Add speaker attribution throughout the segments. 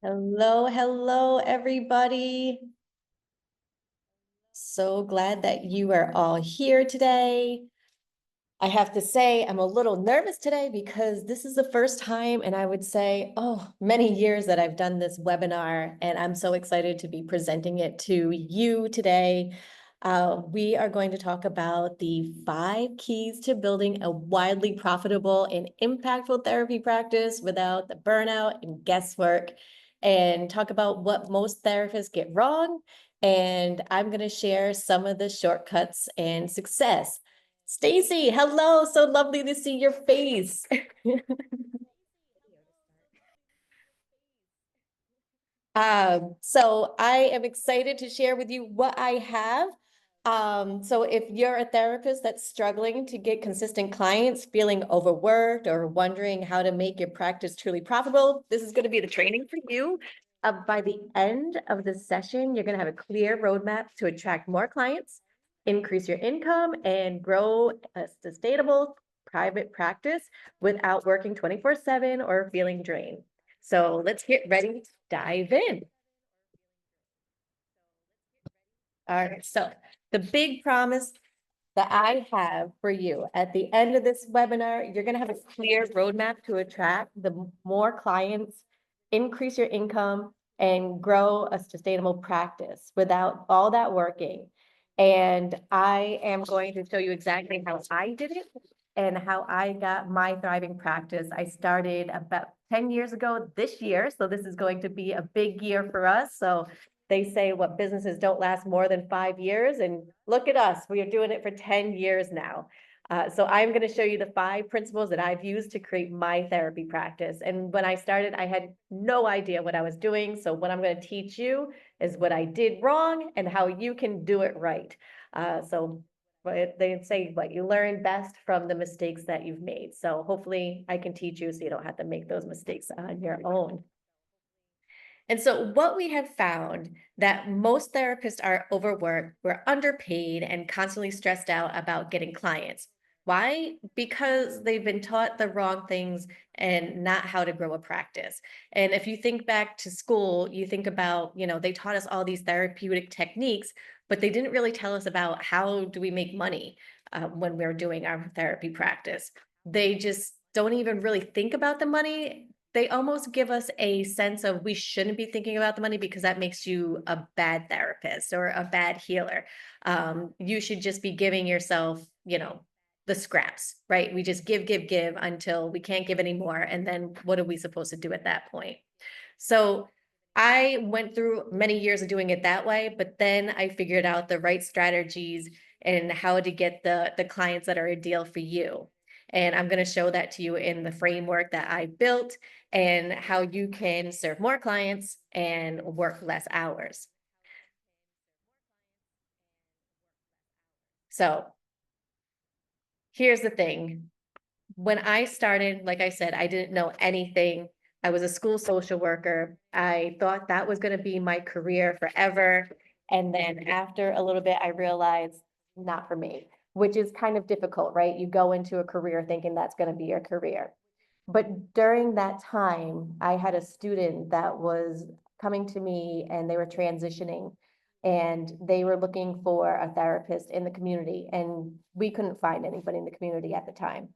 Speaker 1: Hello, hello, everybody. So glad that you are all here today. I have to say, I'm a little nervous today because this is the first time, and I would say, many years that I've done this webinar, and I'm so excited to be presenting it to you today. We are going to talk about the 5 keys to building a widely profitable and impactful therapy practice without the burnout and guesswork, and talk about what most therapists get wrong. And I'm going to share some of the shortcuts and success. Stacy, hello. So lovely to see your face. So I am excited to share with you what I have. So if you're a therapist that's struggling to get consistent clients, feeling overworked, or wondering how to make your practice truly profitable, this is going to be the training for you. By the end of the session, you're going to have a clear roadmap to attract more clients, increase your income, and grow a sustainable private practice without working 24/7 or feeling drained. So let's get ready to dive in. All right, so the big promise that I have for you at the end of this webinar, you're going to have a clear roadmap to attract the more clients, increase your income, and grow a sustainable practice without all that working. And I am going to show you exactly how I did it and how I got my thriving practice. I started about 10 years ago this year, so this is going to be a big year for us. So they say what businesses don't last more than 5 years, and look at us, we are doing it for 10 years now. So I'm going to show you the 5 principles that I've used to create my therapy practice. And when I started, I had no idea what I was doing. So what I'm going to teach you is what I did wrong and how you can do it right. So they say what you learn best from the mistakes that you've made. So hopefully I can teach you so you don't have to make those mistakes on your own. And so what we have found that most therapists are overworked, we're underpaid, and constantly stressed out about getting clients. Why? Because they've been taught the wrong things and not how to grow a practice. And if you think back to school, you think about, they taught us all these therapeutic techniques, but they didn't really tell us about how do we make money when we're doing our therapy practice. They just don't even really think about the money. They almost give us a sense of we shouldn't be thinking about the money because that makes you a bad therapist or a bad healer. You should just be giving yourself, the scraps, right? We just give until we can't give anymore. And then what are we supposed to do at that point? So I went through many years of doing it that way, but then I figured out the right strategies and how to get the clients that are ideal for you. And I'm going to show that to you in the framework that I built and how you can serve more clients and work less hours. So here's the thing. When I started, like I said, I didn't know anything. I was a school social worker. I thought that was going to be my career forever. And then after a little bit, I realized not for me, which is kind of difficult, right? You go into a career thinking that's going to be your career. But during that time, I had a student that was coming to me and they were transitioning and they were looking for a therapist in the community. And we couldn't find anybody in the community at the time.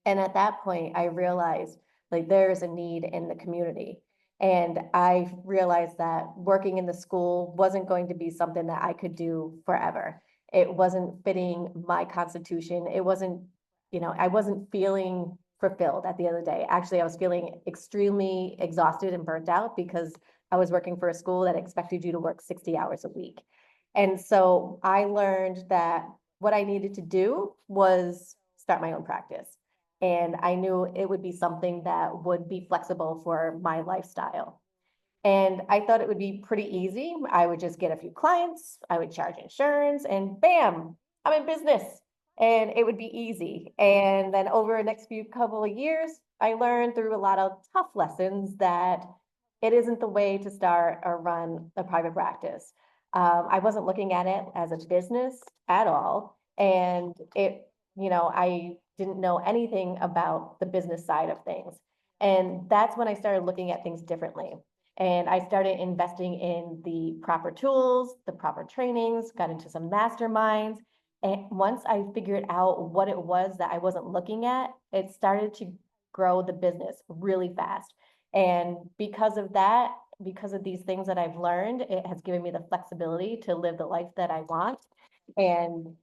Speaker 1: And at that point, I realized like there's a need in the community. And I realized that working in the school wasn't going to be something that I could do forever. It wasn't fitting my constitution. It wasn't, I wasn't feeling fulfilled at the end of the day. Actually, I was feeling extremely exhausted and burnt out because I was working for a school that expected you to work 60 hours a week. And so I learned that what I needed to do was start my own practice. And I knew it would be something that would be flexible for my lifestyle. And I thought it would be pretty easy. I would just get a few clients, I would charge insurance, and bam, I'm in business. And it would be easy. And then over the next few couple of years, I learned through a lot of tough lessons that it isn't the way to start or run a private practice. I wasn't looking at it as a business at all. And I didn't know anything about the business side of things. And that's when I started looking at things differently. And I started investing in the proper tools, the proper trainings, got into some masterminds. And once I figured out what it was that I wasn't looking at, it started to grow the business really fast. And because of that, because of these things that I've learned, it has given me the flexibility to live the life that I want and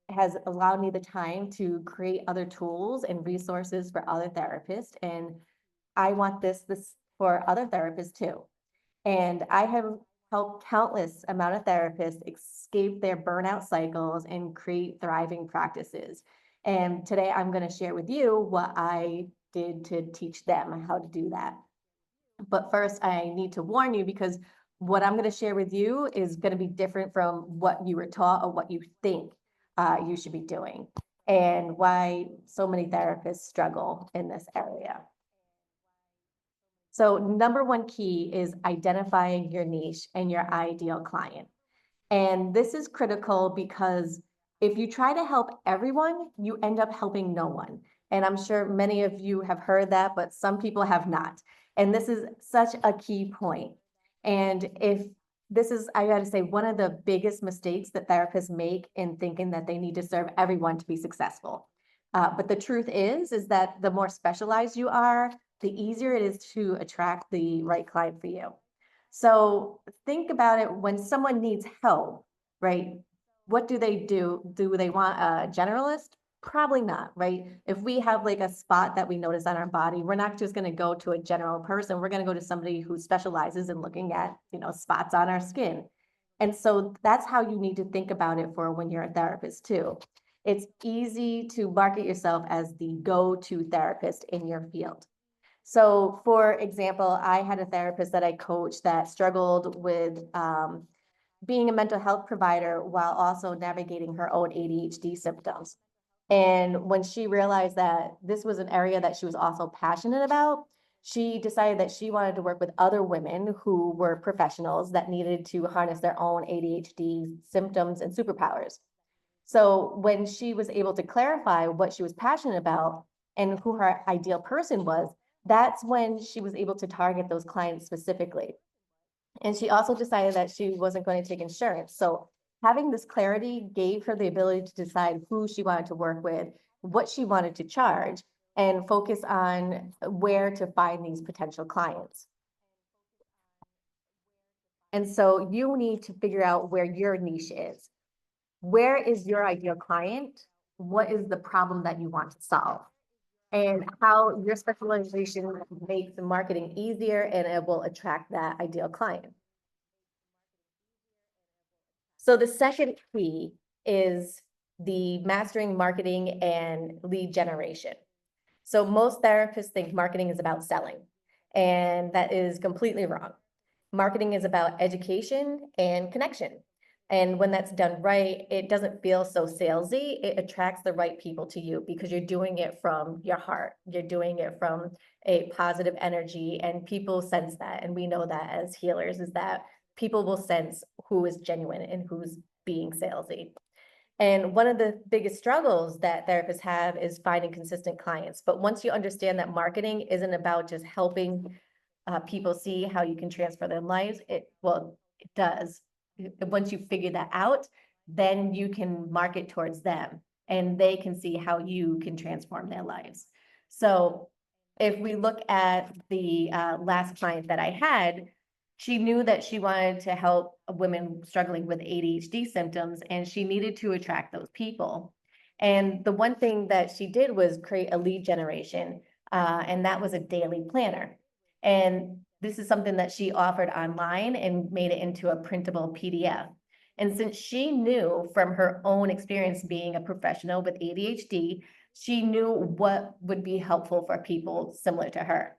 Speaker 1: has allowed me the time to create other tools and resources for other therapists. And I want this for other therapists too. And I have helped countless amount of therapists escape their burnout cycles and create thriving practices. And today I'm going to share with you what I did to teach them how to do that. But first, I need to warn you because what I'm going to share with you is going to be different from what you were taught or what you think you should be doing, and why so many therapists struggle in this area. So number one key is identifying your niche and your ideal client. And this is critical because if you try to help everyone, you end up helping no one. And I'm sure many of you have heard that, but some people have not. And this is such a key point. And if this is, I gotta say, one of the biggest mistakes that therapists make in thinking that they need to serve everyone to be successful. But the truth is that the more specialized you are, the easier it is to attract the right client for you. So think about it when someone needs help, right? What do they do? Do they want a generalist? Probably not, right? If we have like a spot that we notice on our body, we're not just going to go to a general person. We're going to go to somebody who specializes in looking at, spots on our skin. And so that's how you need to think about it for when you're a therapist too. It's easy to market yourself as the go-to therapist in your field. So for example, I had a therapist that I coached that struggled with being a mental health provider while also navigating her own ADHD symptoms. And when she realized that this was an area that she was also passionate about, she decided that she wanted to work with other women who were professionals that needed to harness their own ADHD symptoms and superpowers. So when she was able to clarify what she was passionate about and who her ideal person was, that's when she was able to target those clients specifically. And she also decided that she wasn't going to take insurance. So having this clarity gave her the ability to decide who she wanted to work with, what she wanted to charge, and focus on where to find these potential clients. And so you need to figure out where your niche is. Where is your ideal client? What is the problem that you want to solve? And how your specialization makes the marketing easier and it will attract that ideal client. So the second key is the mastering marketing and lead generation. So most therapists think marketing is about selling, and that is completely wrong. Marketing is about education and connection. And when that's done right, it doesn't feel so salesy. It attracts the right people to you because you're doing it from your heart. You're doing it from a positive energy, and people sense that. And we know that as healers, is that people will sense who is genuine and who's being salesy. And one of the biggest struggles that therapists have is finding consistent clients. But once you understand that marketing isn't about just helping people see how you can transfer their lives, it does. Once you figure that out, then you can market towards them and they can see how you can transform their lives. So if we look at the last client that I had, she knew that she wanted to help women struggling with ADHD symptoms, and she needed to attract those people. And the one thing that she did was create a lead generation, and that was a daily planner. And this is something that she offered online and made it into a printable PDF. And since she knew from her own experience being a professional with ADHD, she knew what would be helpful for people similar to her.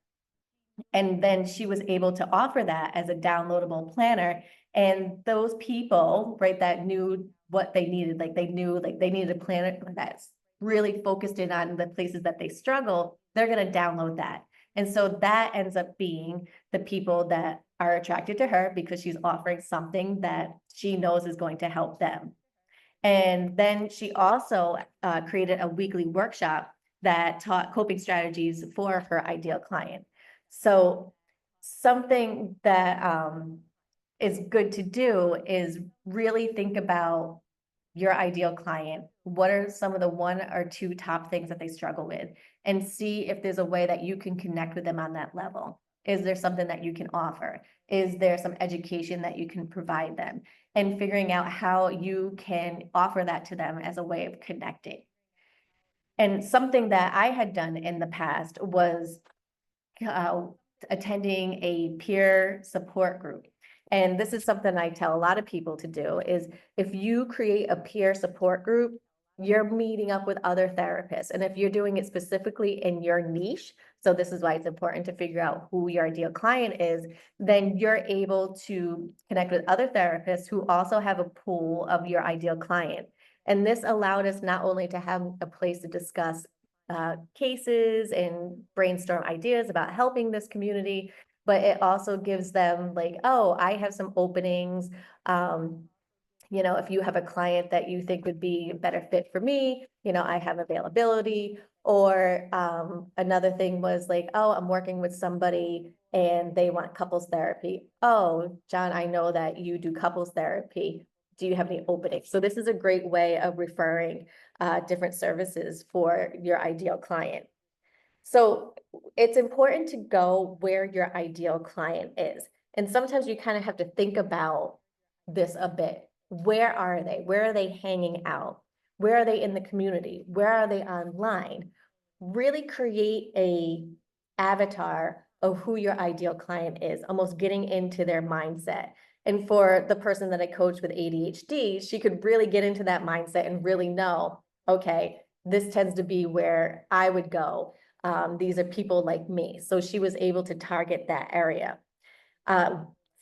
Speaker 1: And then she was able to offer that as a downloadable planner. And those people, right, that knew what they needed, like they knew like they needed a planner that's really focused in on the places that they struggle, they're going to download that. And so that ends up being the people that are attracted to her because she's offering something that she knows is going to help them. And then she also created a weekly workshop that taught coping strategies for her ideal client. So something that is good to do is really think about your ideal client. What are some of the 1 or 2 top things that they struggle with? And see if there's a way that you can connect with them on that level. Is there something that you can offer? Is there some education that you can provide them? And figuring out how you can offer that to them as a way of connecting. And something that I had done in the past was attending a peer support group. And this is something I tell a lot of people to do is if you create a peer support group, you're meeting up with other therapists. And if you're doing it specifically in your niche, so this is why it's important to figure out who your ideal client is, then you're able to connect with other therapists who also have a pool of your ideal client. And this allowed us not only to have a place to discuss cases and brainstorm ideas about helping this community, but it also gives them like, oh, I have some openings. If you have a client that you think would be a better fit for me, I have availability. Or another thing was like, oh, I'm working with somebody and they want couples therapy. Oh, John, I know that you do couples therapy. Do you have any openings? So this is a great way of referring different services for your ideal client. So it's important to go where your ideal client is. And sometimes you kind of have to think about this a bit. Where are they? Where are they hanging out? Where are they in the community? Where are they online? Really create a avatar of who your ideal client is, almost getting into their mindset. And for the person that I coach with ADHD, she could really get into that mindset and really know, okay, this tends to be where I would go. These are people like me. So she was able to target that area.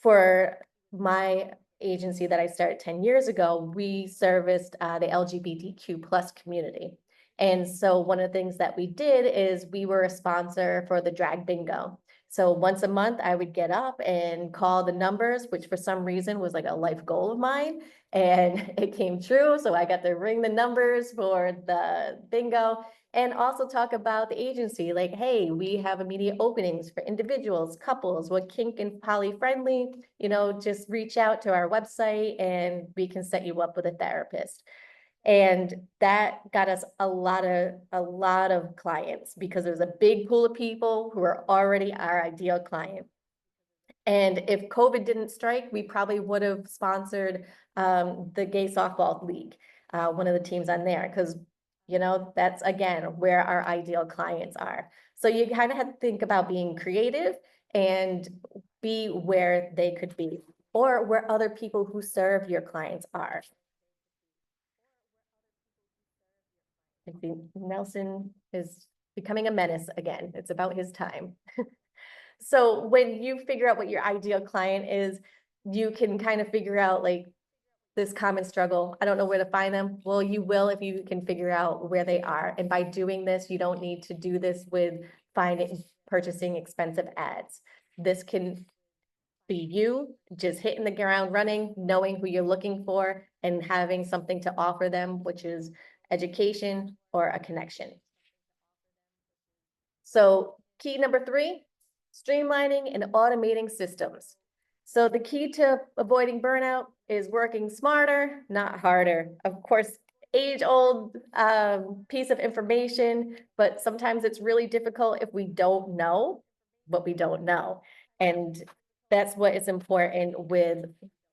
Speaker 1: For my agency that I started 10 years ago, we serviced the LGBTQ plus community. And so one of the things that we did is we were a sponsor for the drag bingo. So once a month, I would get up and call the numbers, which for some reason was like a life goal of mine. And it came true. So I got to ring the numbers for the bingo and also talk about the agency. Like, hey, we have immediate openings for individuals, couples, what kink and poly friendly, just reach out to our website and we can set you up with a therapist. And that got us a lot of clients because there's a big pool of people who are already our ideal client. And if COVID didn't strike, we probably would have sponsored the Gay Softball League, one of the teams on there, because that's again where our ideal clients are. So you kind of have to think about being creative and be where they could be or where other people who serve your clients are. I think Nelson is becoming a menace again. It's about his time. So when you figure out what your ideal client is, you can kind of figure out like this common struggle. I don't know where to find them. Well, you will if you can figure out where they are. And by doing this, you don't need to do this with purchasing expensive ads. This can be you just hitting the ground running, knowing who you're looking for and having something to offer them, which is education or a connection. So key number 3, streamlining and automating systems. So the key to avoiding burnout is working smarter, not harder. Of course, age-old piece of information, but sometimes it's really difficult if we don't know what we don't know. And that's what is important with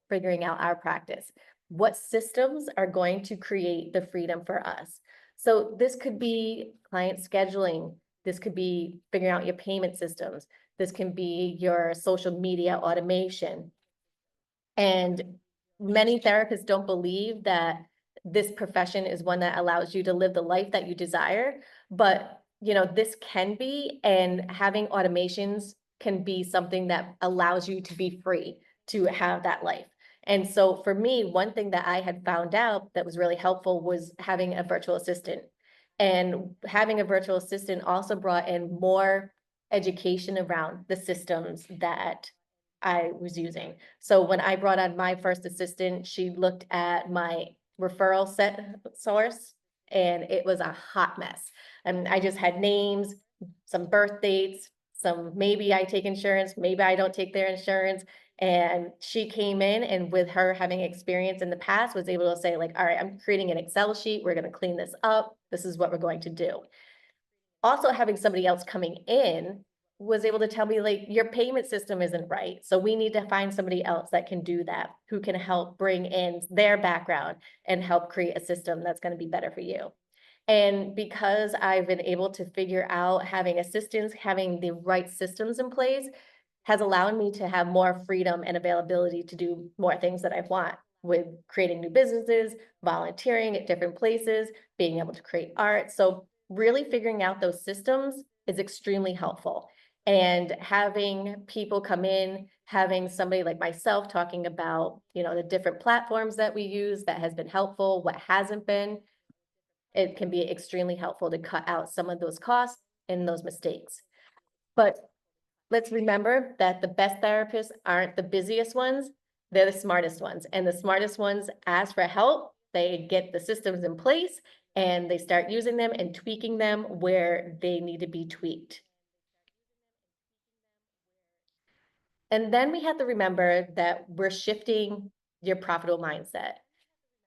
Speaker 1: figuring out our practice. What systems are going to create the freedom for us? So this could be client scheduling. This could be figuring out your payment systems. This can be your social media automation. And many therapists don't believe that this profession is one that allows you to live the life that you desire, but this can be, and having automations can be something that allows you to be free to have that life. And so for me, one thing that I had found out that was really helpful was having a virtual assistant. And having a virtual assistant also brought in more education around the systems that I was using. So when I brought on my first assistant, she looked at my referral set source and it was a hot mess. And I just had names, some birth dates, maybe I take insurance, maybe I don't take their insurance. And she came in and with her having experience in the past was able to say like, all right, I'm creating an Excel sheet. We're going to clean this up. This is what we're going to do. Also having somebody else coming in was able to tell me like, your payment system isn't right. So we need to find somebody else that can do that, who can help bring in their background and help create a system that's going to be better for you. And because I've been able to figure out having assistance, having the right systems in place has allowed me to have more freedom and availability to do more things that I want with creating new businesses, volunteering at different places, being able to create art. So really figuring out those systems is extremely helpful. And having people come in, having somebody like myself talking about, the different platforms that we use that has been helpful, what hasn't been, it can be extremely helpful to cut out some of those costs and those mistakes. But let's remember that the best therapists aren't the busiest ones, they're the smartest ones. And the smartest ones ask for help, they get the systems in place, and they start using them and tweaking them where they need to be tweaked. And then we have to remember that we're shifting your profitable mindset.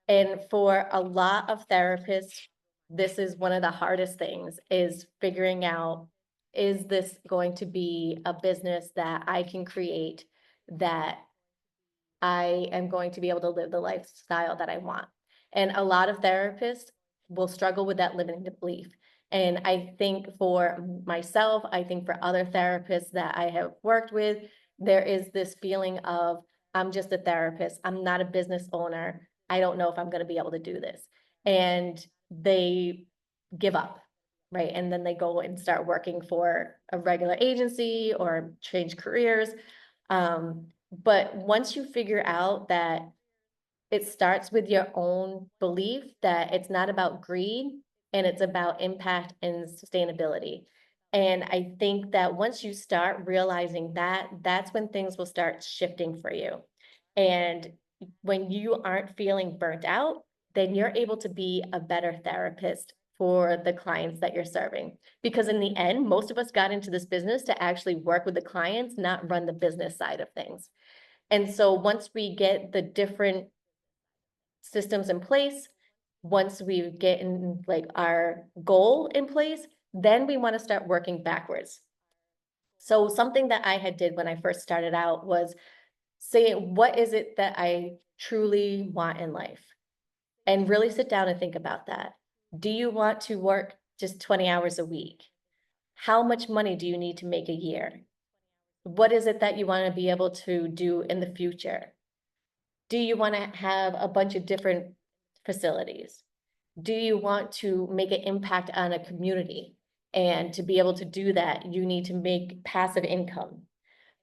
Speaker 1: And for a lot of therapists, this is one of the hardest things, is figuring out, is this going to be a business that I can create, that I am going to be able to live the lifestyle that I want? And a lot of therapists will struggle with that limiting belief. And I think for myself, I think for other therapists that I have worked with, there is this feeling of, I'm just a therapist, I'm not a business owner, I don't know if I'm going to be able to do this. And they give up, right? And then they go and start working for a regular agency or change careers. But once you figure out that it starts with your own belief that it's not about greed and it's about impact and sustainability. And I think that once you start realizing that, that's when things will start shifting for you. And when you aren't feeling burnt out, then you're able to be a better therapist for the clients that you're serving. Because in the end, most of us got into this business to actually work with the clients, not run the business side of things. And so once we get the different systems in place, once we get in like our goal in place, then we want to start working backwards. So something that I had did when I first started out was saying, what is it that I truly want in life? And really sit down and think about that. Do you want to work just 20 hours a week? How much money do you need to make a year? What is it that you want to be able to do in the future? Do you want to have a bunch of different facilities? Do you want to make an impact on a community? And to be able to do that, you need to make passive income.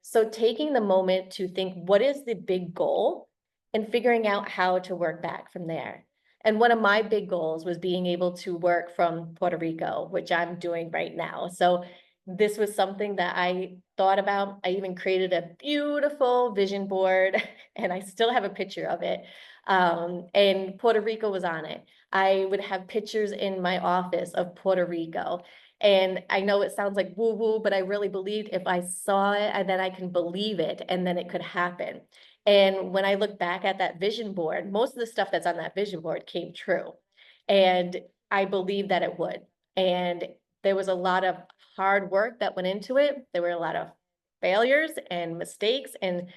Speaker 1: So taking the moment to think, what is the big goal, and figuring out how to work back from there. And one of my big goals was being able to work from Puerto Rico, which I'm doing right now. So this was something that I thought about. I even created a beautiful vision board and I still have a picture of it. And Puerto Rico was on it. I would have pictures in my office of Puerto Rico. And I know it sounds like woo woo, but I really believed if I saw it, and then I can believe it, and then it could happen. And when I look back at that vision board, most of the stuff that's on that vision board came true. And I believe that it would. And there was a lot of hard work that went into it. There were a lot of failures and mistakes and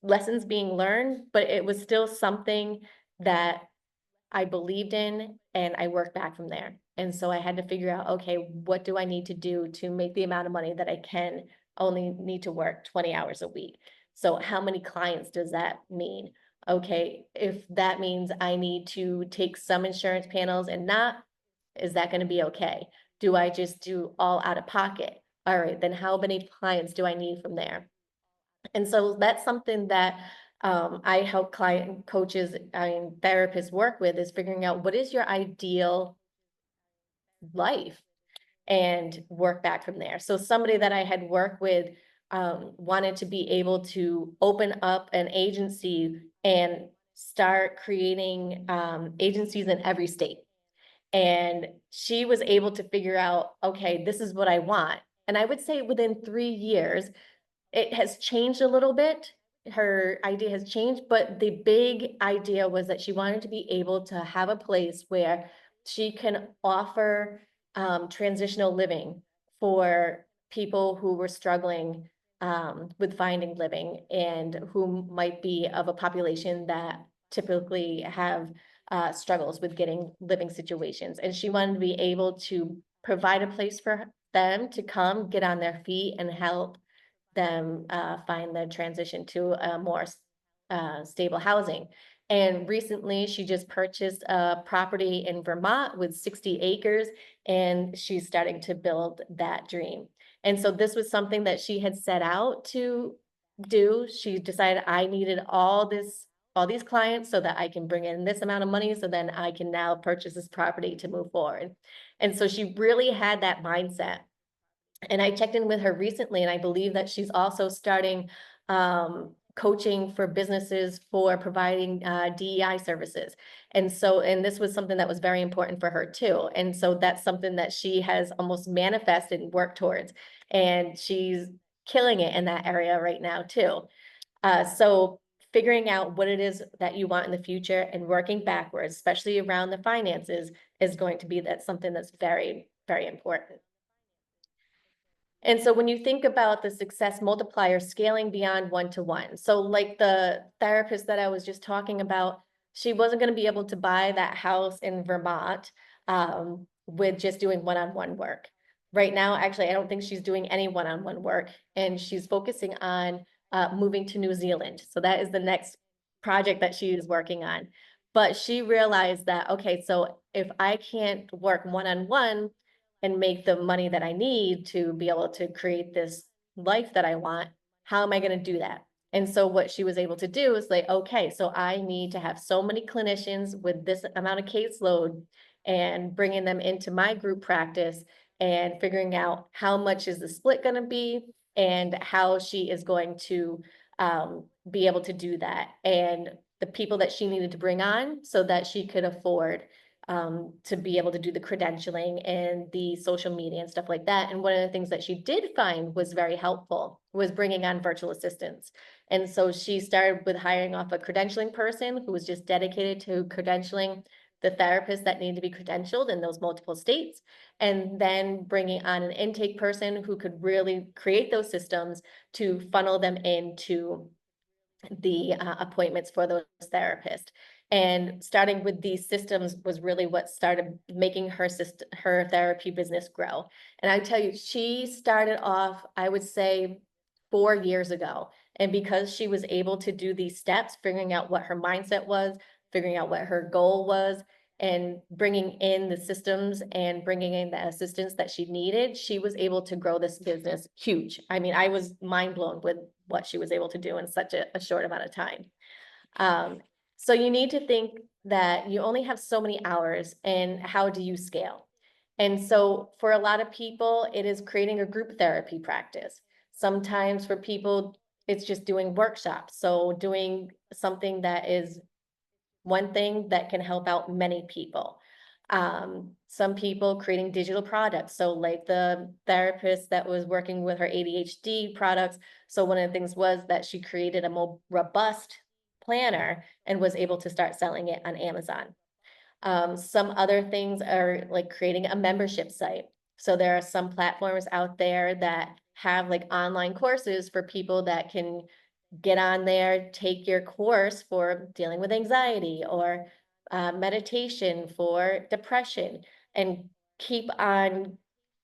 Speaker 1: lessons being learned, but it was still something that I believed in, and I worked back from there. And so I had to figure out, okay, what do I need to do to make the amount of money that I can only need to work 20 hours a week? So how many clients does that mean? Okay, if that means I need to take some insurance panels and not, is that going to be okay? Do I just do all out of pocket? All right, then how many clients do I need from there? And so that's something that I help client coaches, therapists work with, is figuring out what is your ideal life and work back from there. So somebody that I had worked with wanted to be able to open up an agency and start creating agencies in every state. And she was able to figure out, okay, this is what I want. And I would say within 3 years, it has changed a little bit. Her idea has changed, but the big idea was that she wanted to be able to have a place where she can offer transitional living for people who were struggling with finding living and who might be of a population that typically have struggles with getting living situations. And she wanted to be able to provide a place for them to come, get on their feet and help them find the transition to a more stable housing. And recently, she just purchased a property in Vermont with 60 acres, and she's starting to build that dream. And so this was something that she had set out to do. She decided I needed all these clients so that I can bring in this amount of money, so then I can now purchase this property to move forward. And so she really had that mindset. And I checked in with her recently, and I believe that she's also starting coaching for businesses for providing DEI services. And so, and this was something that was very important for her too. And so that's something that she has almost manifested and worked towards. And she's killing it in that area right now too. So figuring out what it is that you want in the future and working backwards, especially around the finances, is going to be something that's very, very important. And so when you think about the success multiplier scaling beyond one-to-one, so like the therapist that I was just talking about, she wasn't going to be able to buy that house in Vermont with just doing one-on-one work. Right now, actually, I don't think she's doing any one-on-one work, and she's focusing on moving to New Zealand. So that is the next project that she is working on. But she realized that, okay, so if I can't work one-on-one, and make the money that I need to be able to create this life that I want, how am I going to do that? And so what she was able to do is like, okay, so I need to have so many clinicians with this amount of caseload and bringing them into my group practice and figuring out how much is the split going to be and how she is going to be able to do that. And the people that she needed to bring on so that she could afford to be able to do the credentialing and the social media and stuff like that. And one of the things that she did find was very helpful was bringing on virtual assistants. And so she started with hiring off a credentialing person who was just dedicated to credentialing the therapists that need to be credentialed in those multiple states, and then bringing on an intake person who could really create those systems to funnel them into the appointments for those therapists. And starting with these systems was really what started making her therapy business grow. And I tell you, she started off, I would say, 4 years ago. And because she was able to do these steps, figuring out what her mindset was, figuring out what her goal was, and bringing in the systems and bringing in the assistance that she needed, she was able to grow this business huge. I mean, I was mind blown with what she was able to do in such a short amount of time. So you need to think that you only have so many hours, and how do you scale? And so for a lot of people, it is creating a group therapy practice. Sometimes for people, it's just doing workshops. So doing something that is one thing that can help out many people. Some people creating digital products. So like the therapist that was working with her ADHD products. So one of the things was that she created a more robust planner and was able to start selling it on Amazon. Some other things are like creating a membership site. So there are some platforms out there that have like online courses for people that can get on there, take your course for dealing with anxiety or meditation for depression, and keep on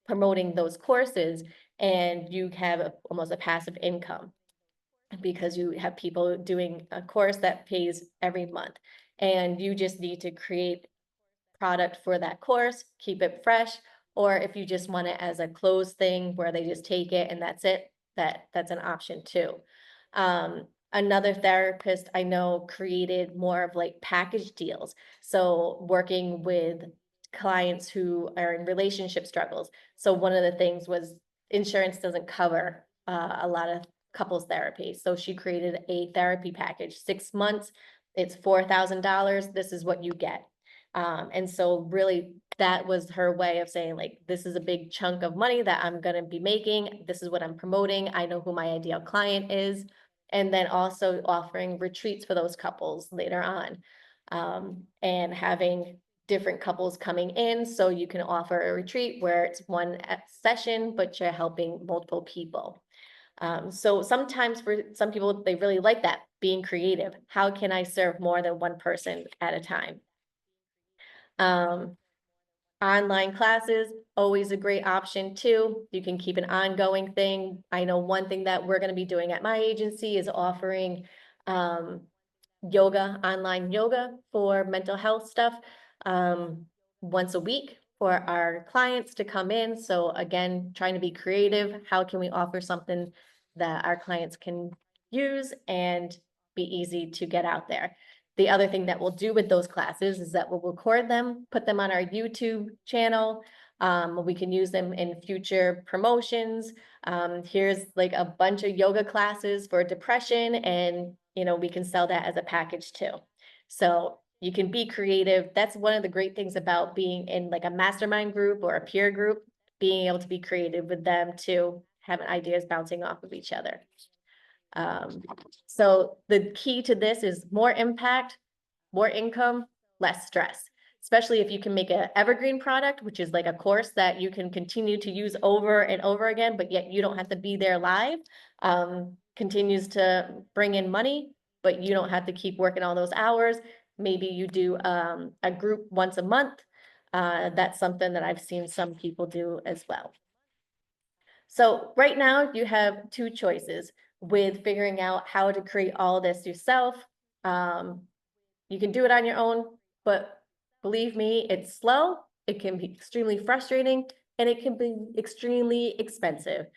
Speaker 1: promoting those courses. And you have almost a passive income because you have people doing a course that pays every month. And you just need to create product for that course, keep it fresh. Or if you just want it as a closed thing where they just take it and that's it, that's an option too. Another therapist I know created more of like package deals. So working with clients who are in relationship struggles. So one of the things was insurance doesn't cover a lot of couples therapy. So she created a therapy package, 6 months, it's $4,000. This is what you get. And so really that was her way of saying like, this is a big chunk of money that I'm gonna be making. This is what I'm promoting. I know who my ideal client is. And then also offering retreats for those couples later on. And having different couples coming in, so you can offer a retreat where it's one session, but you're helping multiple people. So sometimes for some people, they really like that, being creative. How can I serve more than one person at a time? Online classes, always a great option too. You can keep an ongoing thing. I know one thing that we're gonna be doing at my agency is offering yoga, online yoga for mental health stuff, once a week for our clients to come in. So again, trying to be creative. How can we offer something that our clients can use and be easy to get out there? The other thing that we'll do with those classes is that we'll record them, put them on our YouTube channel. We can use them in future promotions. Here's like a bunch of yoga classes for depression, and we can sell that as a package too. So you can be creative. That's one of the great things about being in like a mastermind group or a peer group, being able to be creative with them too, having ideas bouncing off of each other. So the key to this is more impact, more income, less stress, especially if you can make an evergreen product, which is like a course that you can continue to use over and over again, but yet you don't have to be there live. Continues to bring in money, but you don't have to keep working all those hours. Maybe you do a group once a month. That's something that I've seen some people do as well. So right now you have two choices with figuring out how to create all this yourself. You can do it on your own, but believe me, it's slow. It can be extremely frustrating, and it can be extremely expensive.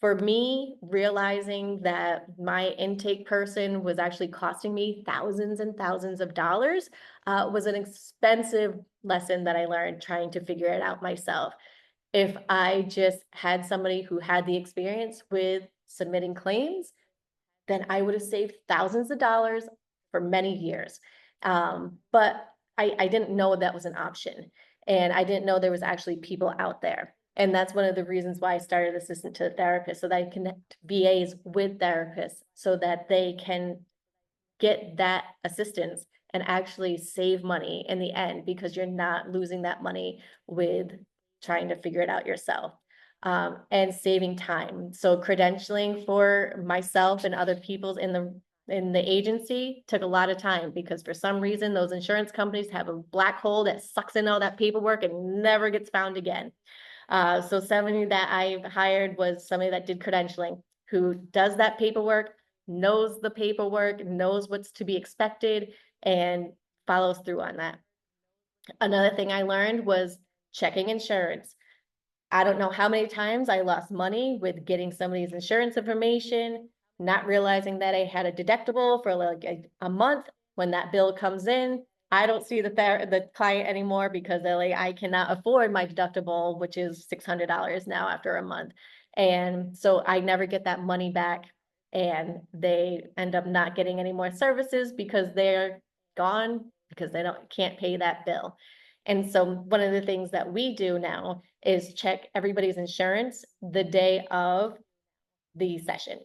Speaker 1: For me, realizing that my intake person was actually costing me thousands and thousands of dollars was an expensive lesson that I learned trying to figure it out myself. If I just had somebody who had the experience with submitting claims, then I would have saved thousands of dollars for many years. But I didn't know that was an option. And I didn't know there was actually people out there. And that's one of the reasons why I started Assistant to Therapist, so that I connect VAs with therapists so that they can get that assistance and actually save money in the end, because you're not losing that money with trying to figure it out yourself. And saving time. So credentialing for myself and other people's in the agency took a lot of time, because for some reason those insurance companies have a black hole that sucks in all that paperwork and never gets found again. So somebody that I hired was somebody that did credentialing, who does that paperwork, knows the paperwork, knows what's to be expected, and follows through on that. Another thing I learned was checking insurance. I don't know how many times I lost money with getting somebody's insurance information, not realizing that I had a deductible for like a month. When that bill comes in, I don't see the client anymore, because they're like, I cannot afford my deductible, which is $600 now after a month. And so I never get that money back, and they end up not getting any more services because they're gone, because they can't pay that bill. And so one of the things that we do now is check everybody's insurance the day of the session.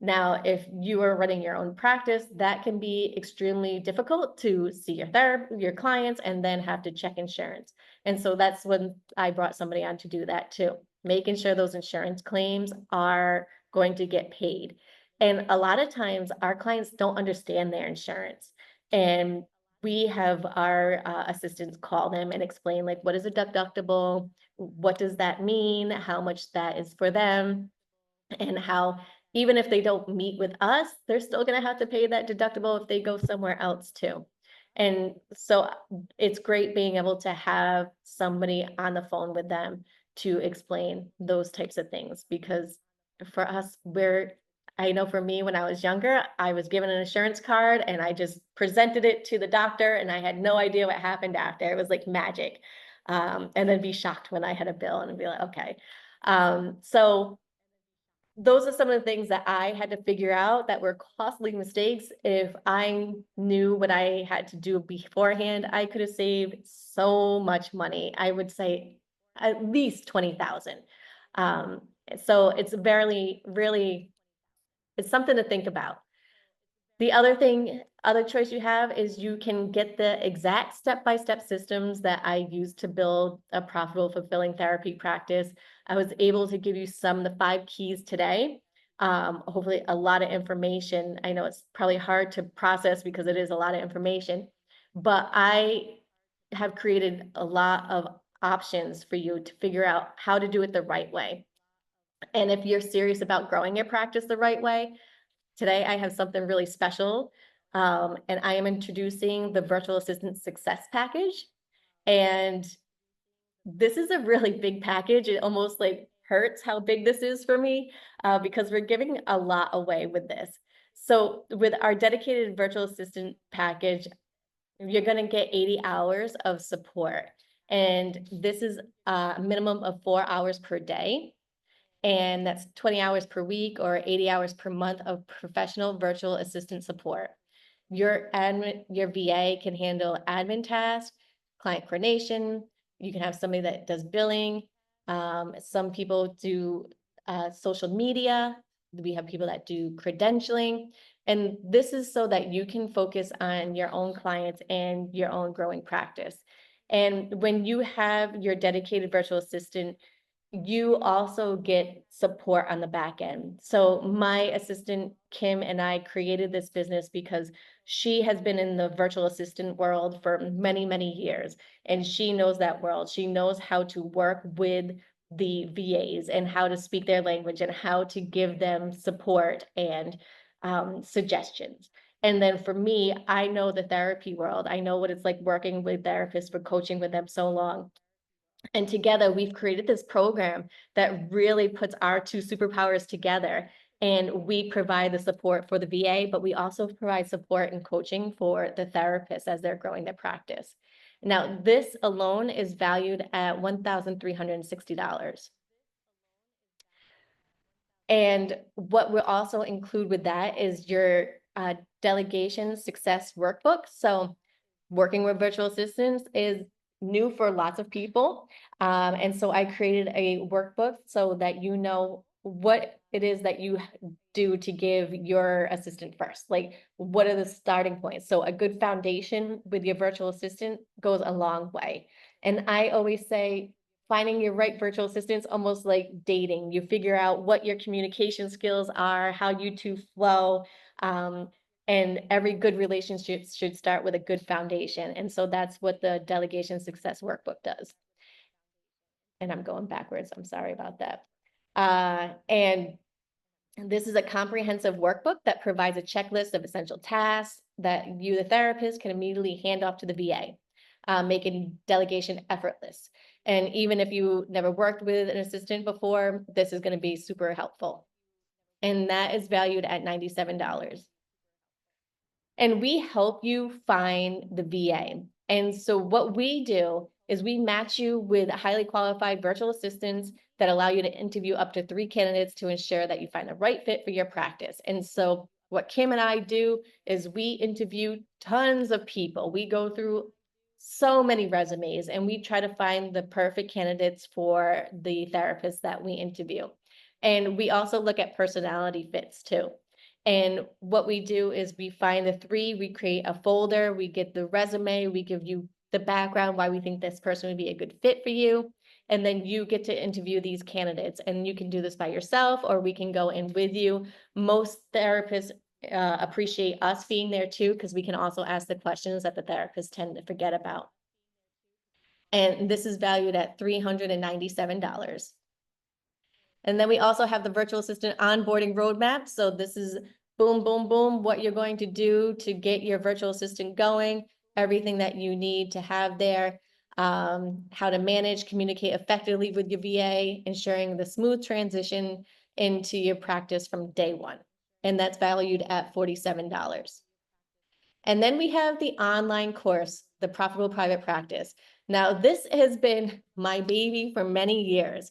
Speaker 1: Now, if you are running your own practice, that can be extremely difficult to see your clients and then have to check insurance. And so that's when I brought somebody on to do that too, making sure those insurance claims are going to get paid. And a lot of times our clients don't understand their insurance. And we have our assistants call them and explain, like, what is a deductible? What does that mean? How much that is for them? And how, even if they don't meet with us, they're still going to have to pay that deductible if they go somewhere else too. And so it's great being able to have somebody on the phone with them to explain those types of things, because for us, I know for me, when I was younger, I was given an insurance card and I just presented it to the doctor and I had no idea what happened after. It was like magic. And then be shocked when I had a bill and be like, okay. So those are some of the things that I had to figure out that were costly mistakes. If I knew what I had to do beforehand, I could have saved so much money. I would say at least 20,000. Um, so it's really, it's something to think about. The other choice you have is you can get the exact step-by-step systems that I use to build a profitable, fulfilling therapy practice. I was able to give you some of the 5 keys today. Hopefully a lot of information. I know it's probably hard to process because it is a lot of information, but I have created a lot of options for you to figure out how to do it the right way. And if you're serious about growing your practice the right way, today I have something really special. And I am introducing the Virtual Assistant Success Package. And this is a really big package. It almost like hurts how big this is for me, because we're giving a lot away with this. So with our dedicated virtual assistant package, you're gonna get 80 hours of support. And this is a minimum of 4 hours per day. And that's 20 hours per week or 80 hours per month of professional virtual assistant support. Your VA can handle admin tasks, client coordination. You can have somebody that does billing. Some people do social media. We have people that do credentialing. And this is so that you can focus on your own clients and your own growing practice. And when you have your dedicated virtual assistant, you also get support on the back end. So my assistant, Kim, and I created this business because she has been in the virtual assistant world for many, many years, and she knows that world. She knows how to work with the VAs and how to speak their language and how to give them support and suggestions. And then for me, I know the therapy world. I know what it's like working with therapists for coaching with them so long. And together we've created this program that really puts our two superpowers together. And we provide the support for the VA, but we also provide support and coaching for the therapists as they're growing their practice. Now, this alone is valued at $1,360. And what we'll also include with that is your delegation success workbook. So working with virtual assistants is new for lots of people. And so I created a workbook so that you know what it is that you do to give your assistant first. Like, what are the starting points? So a good foundation with your virtual assistant goes a long way. And I always say, finding your right virtual assistant is almost like dating. You figure out what your communication skills are, how you two flow. And every good relationship should start with a good foundation. And so that's what the delegation success workbook does. And I'm going backwards. I'm sorry about that. And this is a comprehensive workbook that provides a checklist of essential tasks that you, the therapist, can immediately hand off to the VA, making delegation effortless. And even if you never worked with an assistant before, this is going to be super helpful. And that is valued at $97. And we help you find the VA. And so what we do is we match you with highly qualified virtual assistants that allow you to interview up to 3 candidates to ensure that you find the right fit for your practice. And so what Kim and I do is we interview tons of people. We go through so many resumes and we try to find the perfect candidates for the therapists that we interview. And we also look at personality fits too. And what we do is we find the 3, we create a folder, we get the resume, we give you the background, why we think this person would be a good fit for you. And then you get to interview these candidates, and you can do this by yourself, or we can go in with you. Most therapists appreciate us being there too, because we can also ask the questions that the therapists tend to forget about. And this is valued at $397. And then we also have the virtual assistant onboarding roadmap. So this is boom, boom, boom, what you're going to do to get your virtual assistant going, everything that you need to have there, how to manage, communicate effectively with your VA, ensuring the smooth transition into your practice from day one. And that's valued at $47. And then we have the online course, the Profitable Private Practice. Now, this has been my baby for many years.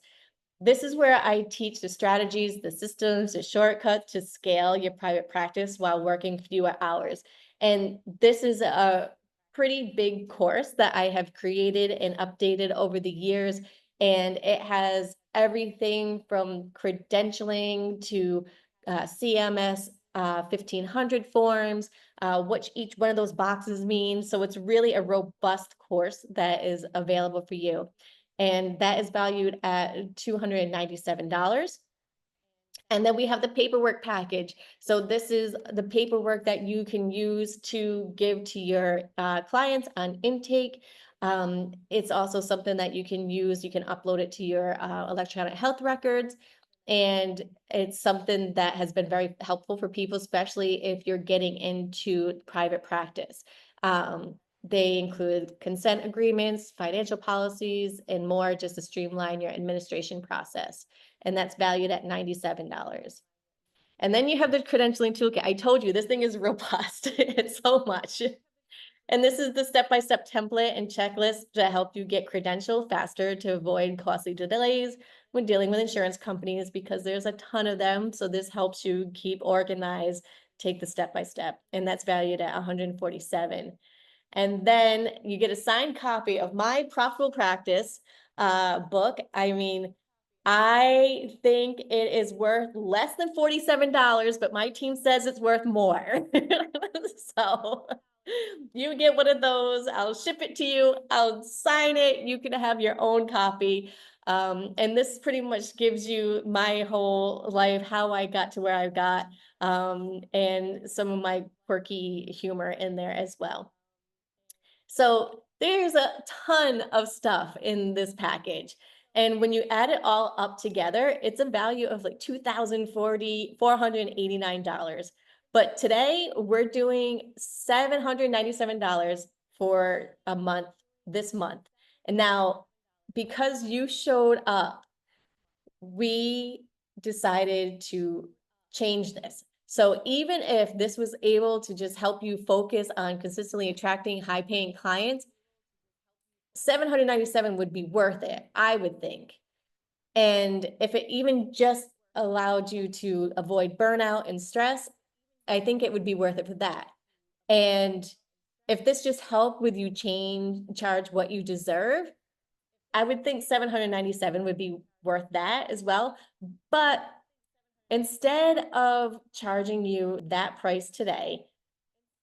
Speaker 1: This is where I teach the strategies, the systems, the shortcuts to scale your private practice while working fewer hours. And this is a pretty big course that I have created and updated over the years. And it has everything from credentialing to CMS 1500 forms, what each one of those boxes means. So it's really a robust course that is available for you. And that is valued at $297. And then we have the paperwork package. So this is the paperwork that you can use to give to your clients on intake. It's also something that you can use. You can upload it to your electronic health records. And it's something that has been very helpful for people, especially if you're getting into private practice. They include consent agreements, financial policies, and more just to streamline your administration process. And that's valued at $97. And then you have the credentialing toolkit. I told you, this thing is robust. It's so much. And this is the step-by-step template and checklist to help you get credentialed faster to avoid costly delays when dealing with insurance companies, because there's a ton of them. So this helps you keep organized, take the step-by-step, and that's valued at $147. And then you get a signed copy of my Profitable Practice book. I mean, I think it is worth less than $47, but my team says it's worth more. So you get one of those, I'll ship it to you, I'll sign it, you can have your own copy. And this pretty much gives you my whole life, how I got to where I got, and some of my quirky humor in there as well. So there's a ton of stuff in this package. And when you add it all up together, it's a value of like $489. But today we're doing $797 for a month, this month. And now, because you showed up, we decided to change this. So even if this was able to just help you focus on consistently attracting high paying clients, 797 would be worth it, I would think. And if it even just allowed you to avoid burnout and stress, I think it would be worth it for that. And if this just helped with you charge what you deserve, I would think 797 would be worth that as well. But instead of charging you that price today,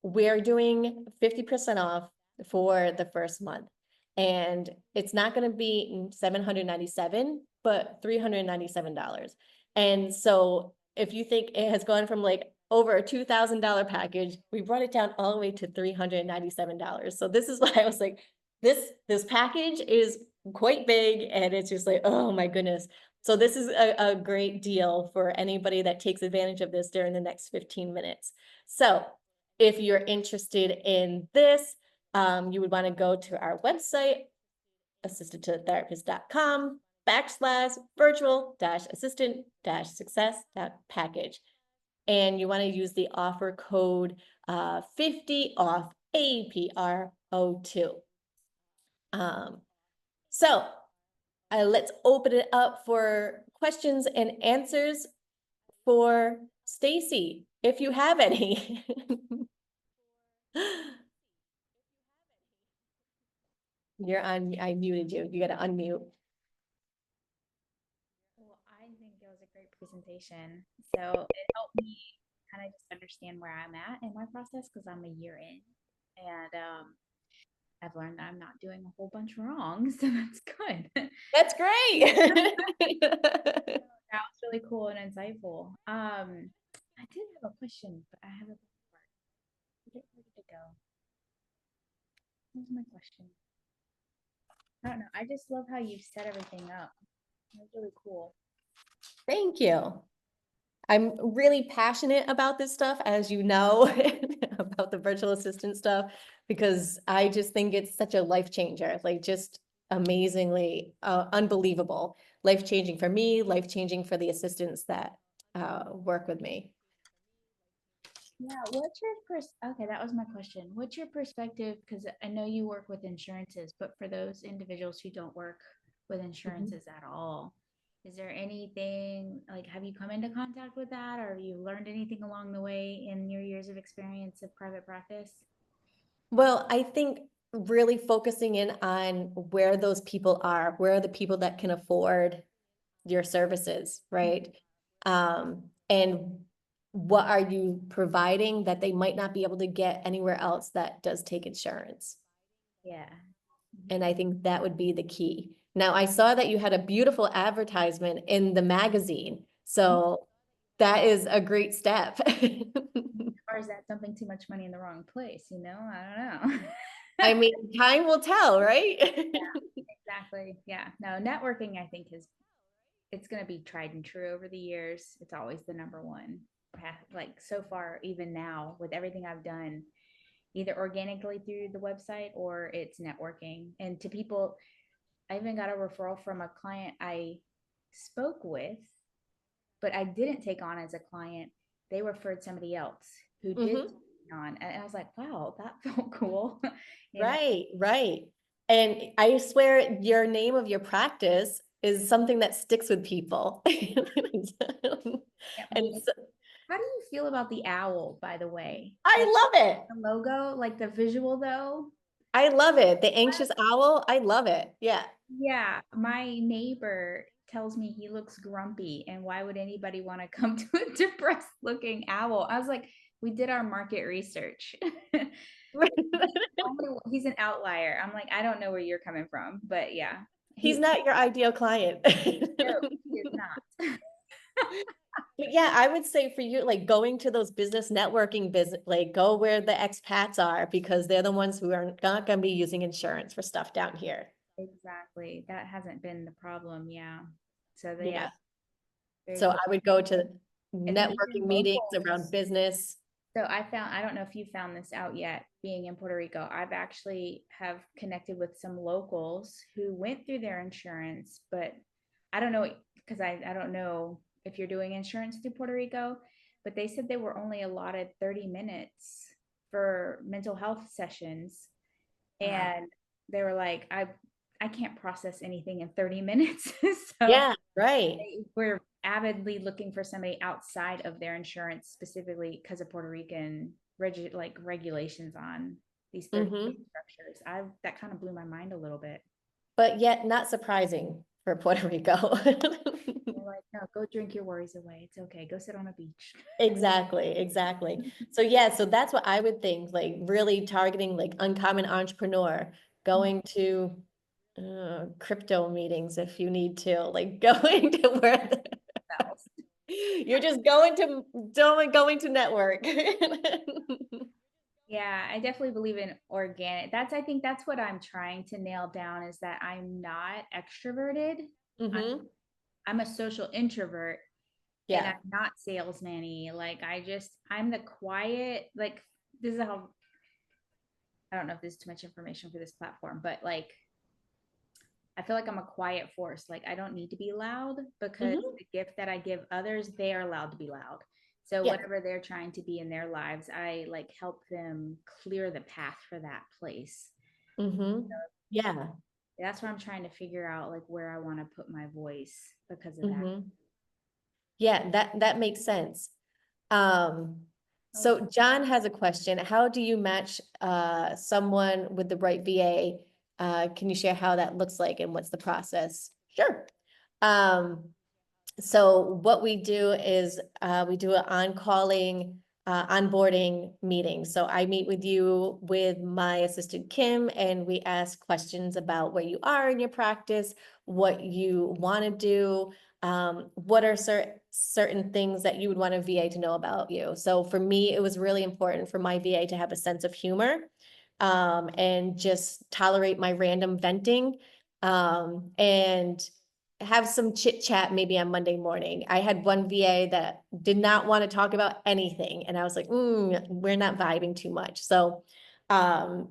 Speaker 1: we're doing 50% off for the first month. And it's not going to be 797, but $397. And so if you think it has gone from like over a $2,000 package, we brought it down all the way to $397. So this is why I was like, this package is quite big, and it's just like, oh my goodness. So this is a great deal for anybody that takes advantage of this during the next 15 minutes. So if you're interested in this, you would want to go to our website, assistedtotherapist.com/virtual-assistant-success.package. And you want to use the offer code 50 off APR02. So let's open it up for questions and answers for Stacy, if you have any. You're on, I muted you. You got to unmute.
Speaker 2: Well, I think it was a great presentation. So it helped me kind of just understand where I'm at in my process because I'm a year in. And I've learned that I'm not doing a whole bunch wrong. So that's good.
Speaker 1: That's great.
Speaker 2: That was really cool and insightful. I did have a question, but I have a part. Where did it go? What was my question? I don't know. I just love how you set everything up. It was really cool.
Speaker 1: Thank you. I'm really passionate about this stuff, as you know, about the virtual assistant stuff, because I just think it's such a life changer, like just amazingly unbelievable. Life changing for me, life changing for the assistants that work with me.
Speaker 2: Yeah, what's your okay, that was my question. What's your perspective? Because I know you work with insurances, but for those individuals who don't work with
Speaker 1: Mhm.
Speaker 2: insurances at all, Is there anything, like, have you come into contact with that, or have you learned anything along the way in your years of experience of private practice?
Speaker 1: Well, I think really focusing in on where those people are, where are the people that can afford your services, right? And what are you providing that they might not be able to get anywhere else that does take insurance?
Speaker 2: Yeah.
Speaker 1: And I think that would be the key. Now, I saw that you had a beautiful advertisement in the magazine, so that is a great step.
Speaker 2: Or is that dumping too much money in the wrong place? You know, I don't know.
Speaker 1: I mean, time will tell, right?
Speaker 2: Exactly. Yeah. No, networking, I think, is it's going to be tried and true over the years. It's always the number one path. Like so far, even now, with everything I've done, either organically through the website or it's networking. And to people, I even got a referral from a client I spoke with, but I didn't take on as a client. They referred somebody else who did
Speaker 1: Mhm.
Speaker 2: take me on. And I was like, wow, that felt cool. You know,
Speaker 1: Right, right. And I swear your name of your practice is something that sticks with people.
Speaker 2: yeah,
Speaker 1: And so,
Speaker 2: how do you feel about the owl, by the way?
Speaker 1: I
Speaker 2: Like
Speaker 1: love it.
Speaker 2: the logo, like the visual though?
Speaker 1: I love it. The anxious owl, I love it. Yeah.
Speaker 2: Yeah, my neighbor tells me he looks grumpy, and why would anybody want to come to a depressed looking owl? I was like, we did our market research. He's an outlier. I'm like, I don't know where you're coming from, but yeah,
Speaker 1: He's
Speaker 2: he
Speaker 1: not your ideal client.
Speaker 2: no, he is not.
Speaker 1: But yeah, I would say for you, like going to those business networking business, like go where the expats are because they're the ones who are not going to be using insurance for stuff down here.
Speaker 2: Exactly. That hasn't been the problem. Yeah. So yeah,
Speaker 1: Yeah.
Speaker 2: there's
Speaker 1: So
Speaker 2: the
Speaker 1: I would go to
Speaker 2: and then even
Speaker 1: networking meetings around
Speaker 2: locals.
Speaker 1: business.
Speaker 2: So I found, I don't know if you found this out yet, being in Puerto Rico, I've actually have connected with some locals who went through their insurance, but I don't know, because I don't know if you're doing insurance through Puerto Rico, but they said they were only allotted 30 minutes for mental health sessions.
Speaker 1: Wow.
Speaker 2: And they were like, I can't process anything in 30 minutes. So
Speaker 1: Yeah, right.
Speaker 2: they were avidly looking for somebody outside of their insurance, specifically because of Puerto Rican regulations on these 30
Speaker 1: Hmm.
Speaker 2: structures. I that kind of blew my mind a little bit.
Speaker 1: But yet not surprising for Puerto Rico.
Speaker 2: They're like, no, go drink your worries away. It's okay. Go sit on a beach.
Speaker 1: Exactly, exactly. So yeah, so that's what I would think, like really targeting like uncommon entrepreneur, going to crypto meetings if you need to, like going to where you're just going to network.
Speaker 2: Yeah, I definitely believe in organic. That's I think that's what I'm trying to nail down is that I'm not extroverted. I'm
Speaker 1: Hmm.
Speaker 2: I'm a social introvert and I'm
Speaker 1: Yeah.
Speaker 2: not salesman-y. Like I'm the quiet, like this is how I don't know if this is too much information for this platform, but like I feel like I'm a quiet force. Like I don't need to be loud because
Speaker 1: Hmm.
Speaker 2: the gift that I give others, they are allowed to be loud. So
Speaker 1: Yeah.
Speaker 2: whatever they're trying to be in their lives, I like help them clear the path for that place.
Speaker 1: Hmm. Yeah.
Speaker 2: That's where I'm trying to figure out like where I want to put my voice because of that.
Speaker 1: Hmm. Yeah, that makes sense. Um,
Speaker 2: Oh,
Speaker 1: so John has a question. How do you match someone with the right VA? Can you share how that looks like and what's the process? Sure. Um, so what we do is we do an on-calling onboarding meeting. So I meet with you with my assistant Kim, and we ask questions about where you are in your practice, what you want to do, what are certain things that you would want a VA to know about you. So for me, it was really important for my VA to have a sense of humor and just tolerate my random venting. And have some chit chat maybe on Monday morning. I had one VA that did not want to talk about anything. And I was like, we're not vibing too much. So, um,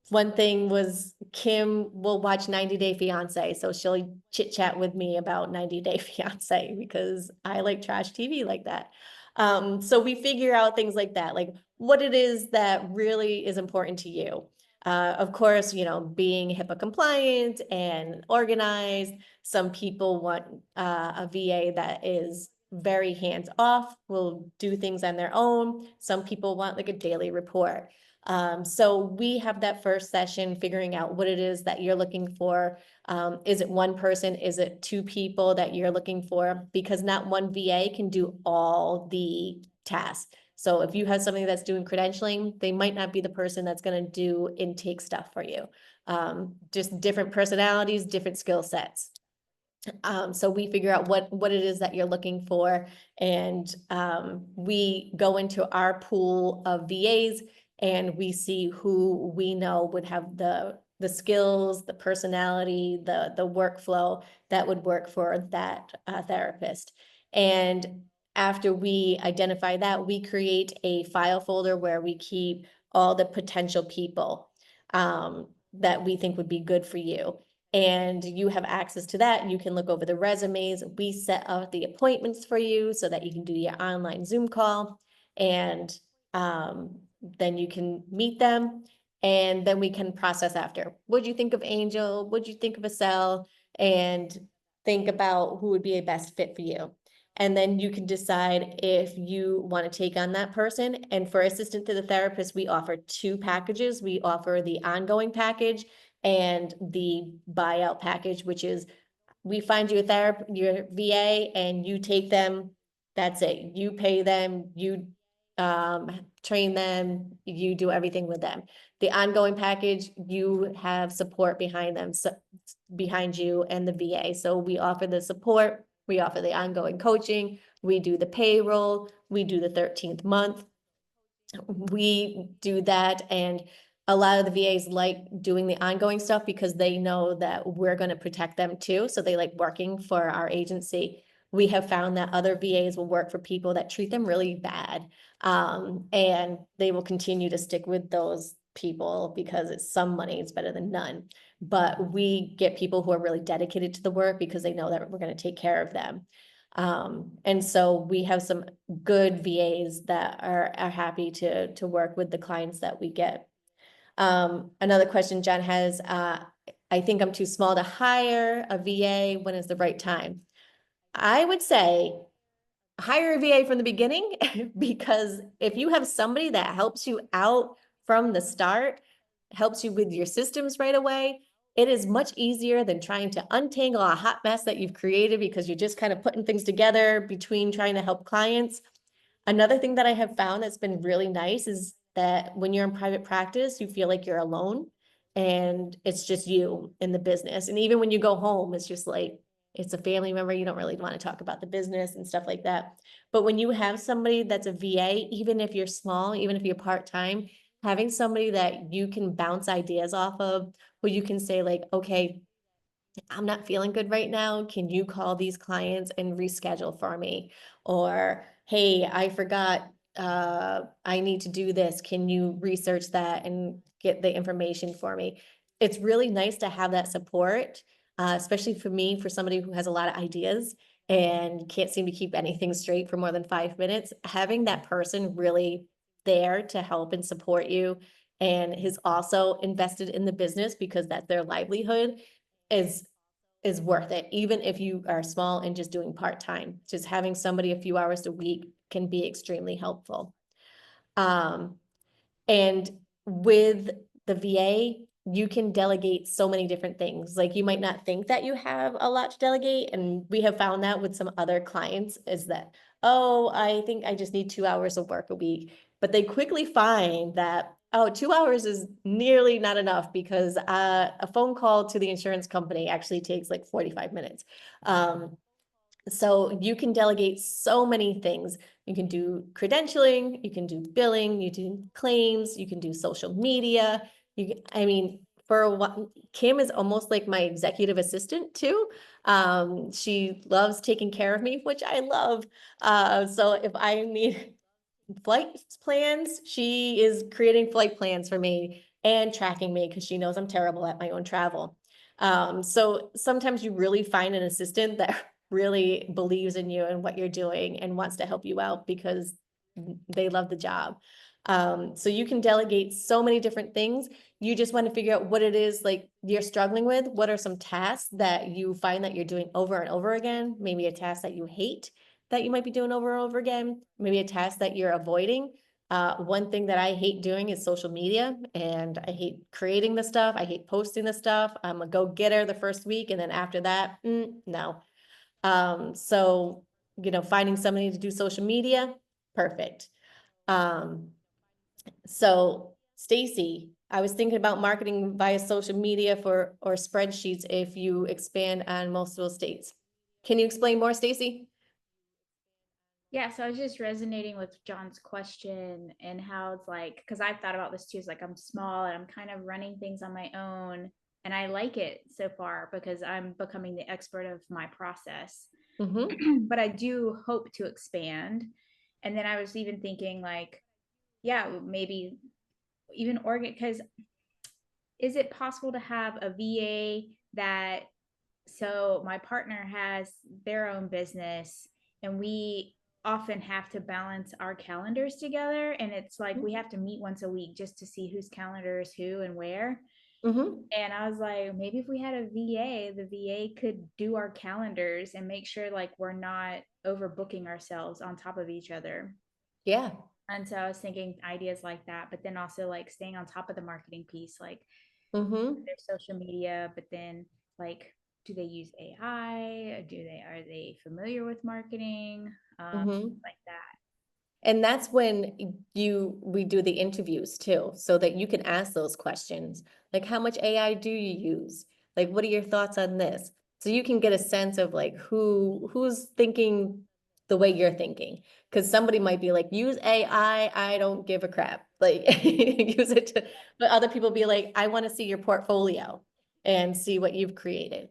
Speaker 1: one thing was Kim will watch 90 Day Fiance. So she'll chit chat with me about 90 Day Fiance because I like trash TV like that. So we figure out things like that, like what it is that really is important to you. Of course, being HIPAA compliant and organized. Some people want a VA that is very hands off, will do things on their own. Some people want like a daily report. So we have that first session figuring out what it is that you're looking for. Is it one person? Is it two people that you're looking for? Because not one VA can do all the tasks. So if you have somebody that's doing credentialing, they might not be the person that's going to do intake stuff for you. Just different personalities, different skill sets. So we figure out what it is that you're looking for, and we go into our pool of VAs and we see who we know would have the skills, the personality, the workflow that would work for that therapist. And after we identify that, we create a file folder where we keep all the potential people that we think would be good for you. And you have access to that. You can look over the resumes. We set up the appointments for you so that you can do your online Zoom call. And then you can meet them. And then we can process after. What'd you think of Angel? What'd you think of Acel? And think about who would be a best fit for you. And then you can decide if you want to take on that person. And for assistant to the therapist, we offer two packages. We offer the ongoing package and the buyout package, which is we find you your VA and you take them. That's it. You pay them, you train them, you do everything with them. The ongoing package, you have support behind them, so behind you and the VA. So we offer the support, we offer the ongoing coaching, we do the payroll, we do the 13th month. We do that, and a lot of the VAs like doing the ongoing stuff because they know that we're going to protect them too. So they like working for our agency. We have found that other VAs will work for people that treat them really bad. And they will continue to stick with those people because it's some money, it's better than none. But we get people who are really dedicated to the work because they know that we're going to take care of them. And so we have some good VAs that are happy to work with the clients that we get. Another question John has, I think I'm too small to hire a VA. When is the right time? I would say hire a VA from the beginning because if you have somebody that helps you out from the start, helps you with your systems right away, it is much easier than trying to untangle a hot mess that you've created because you're just kind of putting things together between trying to help clients. Another thing that I have found that's been really nice is that when you're in private practice, you feel like you're alone and it's just you in the business. And even when you go home, it's just like, it's a family member. You don't really want to talk about the business and stuff like that. But when you have somebody that's a VA, even if you're small, even if you're part-time, having somebody that you can bounce ideas off of, who you can say like, okay, I'm not feeling good right now. Can you call these clients and reschedule for me? Or, hey, I forgot, I need to do this. Can you research that and get the information for me? It's really nice to have that support, especially for me, for somebody who has a lot of ideas and can't seem to keep anything straight for more than 5 minutes. Having that person really there to help and support you and is also invested in the business because that's their livelihood is worth it, even if you are small and just doing part-time. Just having somebody a few hours a week can be extremely helpful. And with the VA, you can delegate so many different things. Like you might not think that you have a lot to delegate. And we have found that with some other clients is that, oh, I think I just need 2 hours of work a week. But they quickly find that, oh, 2 hours is nearly not enough because a phone call to the insurance company actually takes like 45 minutes. So you can delegate so many things. You can do credentialing, you can do billing, you do claims, you can do social media. I mean, for a while, Kim is almost like my executive assistant too. She loves taking care of me, which I love. So if I need flight plans, she is creating flight plans for me and tracking me because she knows I'm terrible at my own travel. So sometimes you really find an assistant that really believes in you and what you're doing and wants to help you out because they love the job. So you can delegate so many different things. You just want to figure out what it is like you're struggling with. What are some tasks that you find that you're doing over and over again? Maybe a task that you hate that you might be doing over and over again. Maybe a task that you're avoiding. One thing that I hate doing is social media, and I hate creating the stuff. I hate posting the stuff. I'm a go-getter the first week, and then after that, no. So, finding somebody to do social media, perfect. So Stacy, I was thinking about marketing via social media or spreadsheets if you expand on multiple states. Can you explain more, Stacy?
Speaker 2: Yeah, so I was just resonating with John's question and how it's like, because I've thought about this too. It's like I'm small and I'm kind of running things on my own. And I like it so far because I'm becoming the expert of my process.
Speaker 1: Mm-hmm.
Speaker 2: But I do hope to expand. And then I was even thinking, like, yeah, maybe even Oregon, because is it possible to have a VA that, so my partner has their own business and we often have to balance our calendars together, and it's like we have to meet once a week just to see whose calendar is who and where.
Speaker 1: Mm-hmm.
Speaker 2: And I was like, maybe if we had a VA, the VA could do our calendars and make sure like we're not overbooking ourselves on top of each other.
Speaker 1: Yeah.
Speaker 2: And so I was thinking ideas like that, but then also like staying on top of the marketing piece, like
Speaker 1: Mm-hmm.
Speaker 2: their social media, but then like, do they use AI? Are they familiar with marketing?
Speaker 1: Mm-hmm.
Speaker 2: Like that.
Speaker 1: And that's when we do the interviews too, so that you can ask those questions. Like, how much AI do you use? Like, what are your thoughts on this? So you can get a sense of like who's thinking the way you're thinking. Because somebody might be like, use AI, I don't give a crap. Like use it to, but other people be like, I want to see your portfolio and see what you've created.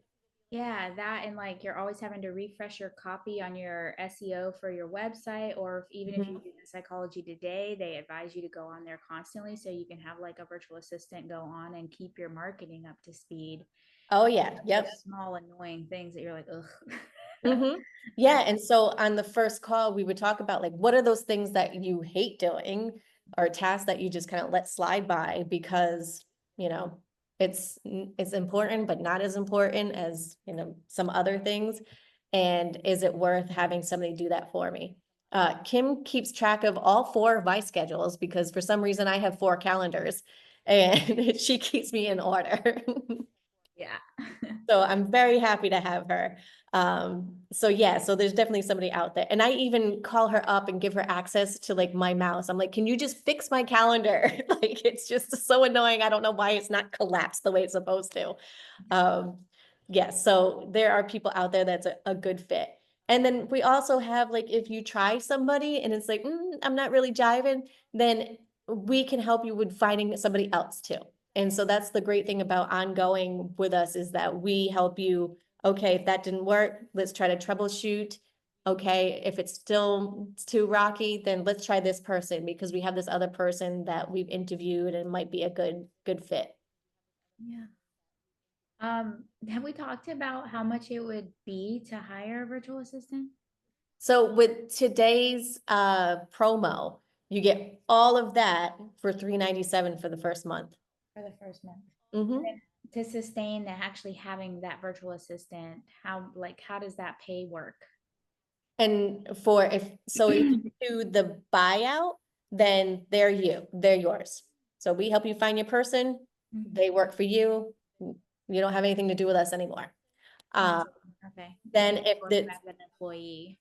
Speaker 2: Yeah, that and like you're always having to refresh your copy on your SEO for your website, or even if you
Speaker 1: Mhm.
Speaker 2: do the Psychology Today, they advise you to go on there constantly so you can have like a virtual assistant go on and keep your marketing up to speed.
Speaker 1: Oh yeah,
Speaker 2: Those
Speaker 1: yep.
Speaker 2: small annoying things that you're like, ugh.
Speaker 1: Mm-hmm. Yeah, and so on the first call, we would talk about like, what are those things that you hate doing or tasks that you just kind of let slide by because, you know, it's important, but not as important as, some other things. And is it worth having somebody do that for me? Kim keeps track of all four of my schedules because for some reason I have four calendars and she keeps me in order.
Speaker 2: Yeah.
Speaker 1: So I'm very happy to have her. So yeah, so there's definitely somebody out there. And I even call her up and give her access to like my mouse. I'm like, can you just fix my calendar? Like it's just so annoying. I don't know why it's not collapsed the way it's supposed to. Um, yeah, so there are people out there that's a good fit. And then we also have like, if you try somebody and it's like, I'm not really jiving, then we can help you with finding somebody else too. And so that's the great thing about ongoing with us is that we help you. Okay, if that didn't work, let's try to troubleshoot. Okay, if it's still too rocky, then let's try this person because we have this other person that we've interviewed and might be a good fit.
Speaker 2: Yeah. Have we talked about how much it would be to hire a virtual assistant
Speaker 1: So with today's promo, you get all of that for $397 for the first month.
Speaker 2: for the first month?
Speaker 1: Mm-hmm.
Speaker 2: To sustain actually having that virtual assistant, how does that pay work?
Speaker 1: And if you do the buyout, then they're yours. So we help you find your person,
Speaker 2: Mhm.
Speaker 1: they work for you. You don't have anything to do with us anymore. Uh,
Speaker 2: Awesome. Okay. So
Speaker 1: then
Speaker 2: you
Speaker 1: if
Speaker 2: work
Speaker 1: the,
Speaker 2: as an employee.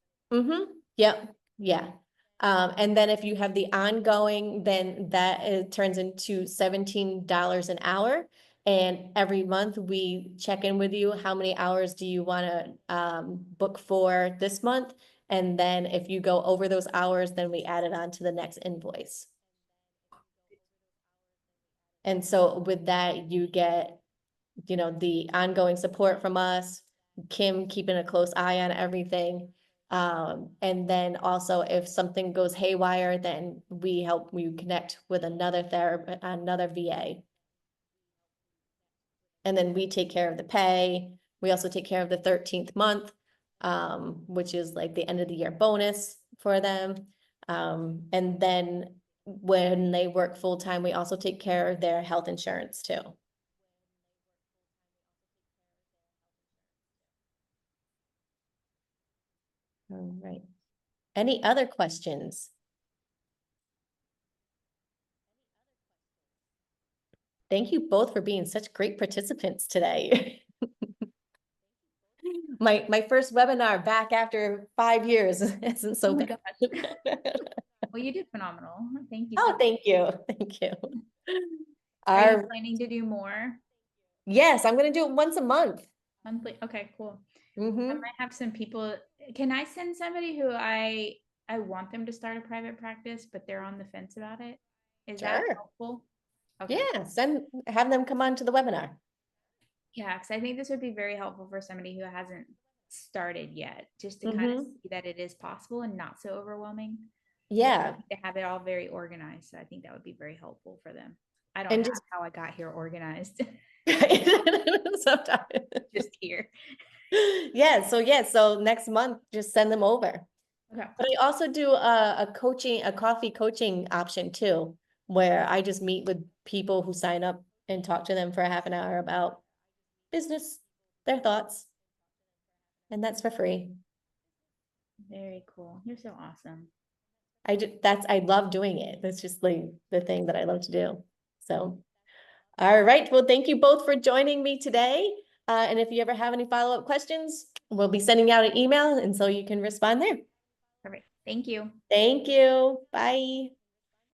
Speaker 1: yep, yeah. And then if you have the ongoing, then that turns into $17 an hour. And every month we check in with you. How many hours do you want to book for this month? And then if you go over those hours, then we add it on to the next invoice. And so with that, you get, the ongoing support from us, Kim keeping a close eye on everything. And then also if something goes haywire, then we help you connect with another VA. And then we take care of the pay. We also take care of the 13th month, which is like the end of the year bonus for them. And then when they work full-time, we also take care of their health insurance too. All right. Any other questions? Thank you both for being such great participants today. My first webinar back after 5 years isn't
Speaker 2: Oh
Speaker 1: so
Speaker 2: my
Speaker 1: bad.
Speaker 2: gosh. Well, you did phenomenal. Thank you.
Speaker 1: Oh,
Speaker 2: so
Speaker 1: thank you. Thank you.
Speaker 2: Are you
Speaker 1: Our,
Speaker 2: planning to do more
Speaker 1: yes, I'm gonna do it once a month.
Speaker 2: monthly? Okay, cool. I
Speaker 1: Mhm.
Speaker 2: might have some people. Can I send somebody who I want them to start a private practice, but they're on the fence about it? Is that
Speaker 1: Sure.
Speaker 2: helpful? Okay.
Speaker 1: Yeah, have them come on to the webinar.
Speaker 2: Yeah, because I think this would be very helpful for somebody who hasn't started yet, just to kind of
Speaker 1: Mhm.
Speaker 2: see that it is possible and not so overwhelming.
Speaker 1: Yeah,
Speaker 2: They have it all very organized. So I think that would be very helpful for them. I don't
Speaker 1: and
Speaker 2: have
Speaker 1: just
Speaker 2: how I got here organized,
Speaker 1: sometimes.
Speaker 2: just here.
Speaker 1: So next month, just send them over.
Speaker 2: Okay.
Speaker 1: But I also do a coffee coaching option too, where I just meet with people who sign up and talk to them for a half an hour about business, their thoughts, and that's for free.
Speaker 2: Very cool. You're so awesome.
Speaker 1: I love doing it. That's just like the thing that I love to do. So, all right. Well, thank you both for joining me today. And if you ever have any follow-up questions, we'll be sending out an email and so you can respond there.
Speaker 2: Perfect. Thank you.
Speaker 1: Thank you. Bye.